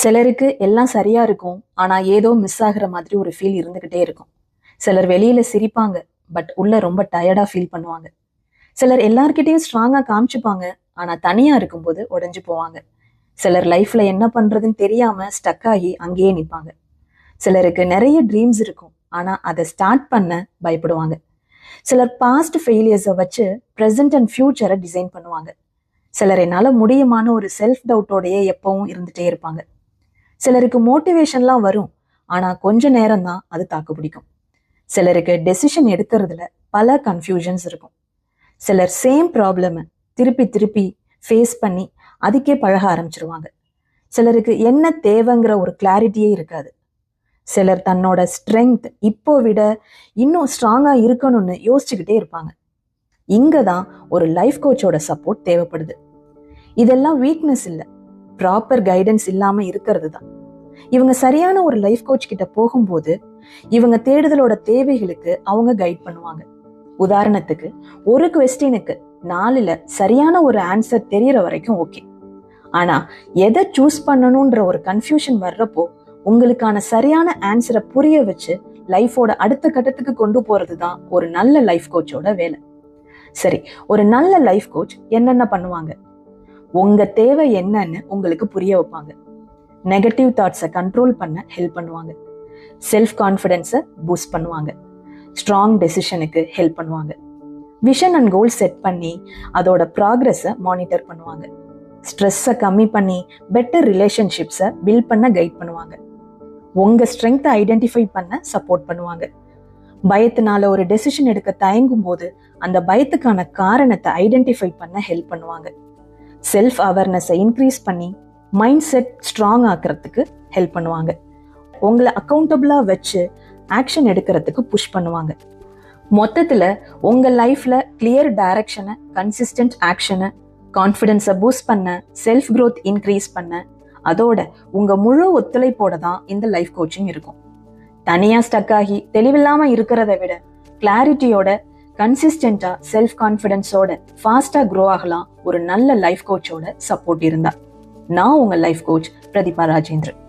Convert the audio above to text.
சிலருக்கு எல்லாம் சரியா இருக்கும், ஆனா ஏதோ மிஸ் ஆகுற மாதிரி ஒரு ஃபீல் இருந்துகிட்டே இருக்கும். சிலர் வெளியில சிரிப்பாங்க, பட் உள்ள ரொம்ப டயர்டா ஃபீல் பண்ணுவாங்க. சிலர் எல்லார்கிட்டயும் ஸ்ட்ராங்கா காமிச்சுப்பாங்க, ஆனா தனியா இருக்கும்போது உடைஞ்சு போவாங்க. சிலர் லைஃப்ல என்ன பண்றதுன்னு தெரியாம ஸ்டக் ஆகி அங்கேயே நிப்பாங்க. சிலருக்கு நிறைய ட்ரீம்ஸ் இருக்கும், ஆனா அதை ஸ்டார்ட் பண்ண பயப்படுவாங்க. சிலர் பாஸ்ட் ஃபெயிலியர்ஸை வச்சு ப்ரெசென்ட் அண்ட் ஃபியூச்சரை டிசைன் பண்ணுவாங்க. சிலர் என்னால முடியுமான ஒரு செல்ஃப் டவுட்டோடையே எப்பவும் இருந்துட்டே இருப்பாங்க. சிலருக்கு மோட்டிவேஷன்லாம் வரும், ஆனா கொஞ்ச நேரம் தான் அது தாக்கு பிடிக்கும். சிலருக்கு டெசிஷன் எடுக்கிறதுல பல கன்ஃபியூஷன்ஸ் இருக்கும். சிலர் சேம் ப்ராப்ளமை திருப்பி திருப்பி ஃபேஸ் பண்ணி அதுக்கே பழக ஆரம்பிச்சிருவாங்க. சிலருக்கு என்ன தேவைங்கிற ஒரு கிளாரிட்டியே இருக்காது. சிலர் தன்னோட ஸ்ட்ரென்த் இப்போ விட இன்னும் ஸ்ட்ராங்கா இருக்கணும்னு யோசிச்சுக்கிட்டே இருப்பாங்க. இங்க தான் ஒரு லைஃப் கோச்சோட சப்போர்ட் தேவைப்படுது. இதெல்லாம் வீக்னஸ் இல்லை, ப்ராப்பர் கைடன்ஸ் இல்லாம இருக்கிறது தான். இவங்க சரியான ஒரு லைஃப் கோச் கிட்ட போகும்போது இவங்க தேடுதலோட தேவைகளுக்கு அவங்க கைட் பண்ணுவாங்க. உதாரணத்துக்கு, ஒரு குவெஸ்டினுக்கு 4ல் சரியான ஒரு ஆன்சர் தெரியற வரைக்கும் ஓகே. ஆனா எதை சூஸ் பண்ணணும்ன்ற ஒரு கன்ஃபியூஷன் வர்றப்போ உங்களுக்கான சரியான ஆன்சரை புரிய வச்சு லைஃபோட அடுத்த கட்டத்துக்கு கொண்டு போறது தான் ஒரு நல்ல லைஃப் கோச்சோட வேலை. சரி, ஒரு நல்ல லைஃப் கோச் என்னென்ன பண்ணுவாங்க? உங்க தேவை என்னன்னு உங்களுக்கு புரிய வைப்பாங்க. நெகட்டிவ் தாட்ஸை கண்ட்ரோல் பண்ண ஹெல்ப் பண்ணுவாங்க. செல்ஃப் கான்ஃபிடென்ஸை பூஸ்ட் பண்ணுவாங்க. ஸ்ட்ராங் டெசிஷனுக்கு ஹெல்ப் பண்ணுவாங்க. விஷன் அண்ட் கோல் செட் பண்ணி அதோட ப்ராக்ரஸை மானிட்டர் பண்ணுவாங்க. ஸ்ட்ரெஸ்ஸை கம்மி பண்ணி பெட்டர் ரிலேஷன்ஷிப்ஸை பில்ட் பண்ண கைட் பண்ணுவாங்க. உங்க ஸ்ட்ரென்த்தை ஐடென்டிஃபை பண்ண சப்போர்ட் பண்ணுவாங்க. பயத்தினால ஒரு டெசிஷன் எடுக்க தயங்கும் போது அந்த பயத்துக்கான காரணத்தை ஐடென்டிஃபை பண்ண ஹெல்ப் பண்ணுவாங்க. செல்ஃப் அவேர்னஸை இன்க்ரீஸ் பண்ணி மைண்ட் செட் ஸ்ட்ராங் ஆக்கிறதுக்கு ஹெல்ப் பண்ணுவாங்க. உங்களை அக்கௌண்டபிளா வச்சு ஆக்ஷன் எடுக்கிறதுக்கு புஷ் பண்ணுவாங்க. மொத்தத்துல உங்க லைஃப்ல கிளியர் டைரக்ஷனை, கன்சிஸ்டன்ட் ஆக்ஷனை, கான்ஃபிடென்ஸை பூஸ்ட் பண்ண, செல்ஃப் க்ரோத் இன்க்ரீஸ் பண்ண, அதோட உங்க முழு ஒத்துழைப்போட தான் இந்த லைஃப் கோச்சிங் இருக்கும். தனியா ஸ்டக் ஆகி தெளிவில்லாம இருக்கிறத விட கிளாரிட்டியோட, கன்சிஸ்டண்டா, செல்ஃப் கான்ஃபிடென்ஸோட ஃபாஸ்டா க்ரோ ஆகலாம் ஒரு நல்ல லைஃப் கோச்சோட சப்போர்ட் இருந்தா. நான் உங்க லைஃப் கோச் பிரதீபா ராஜேந்திரன்.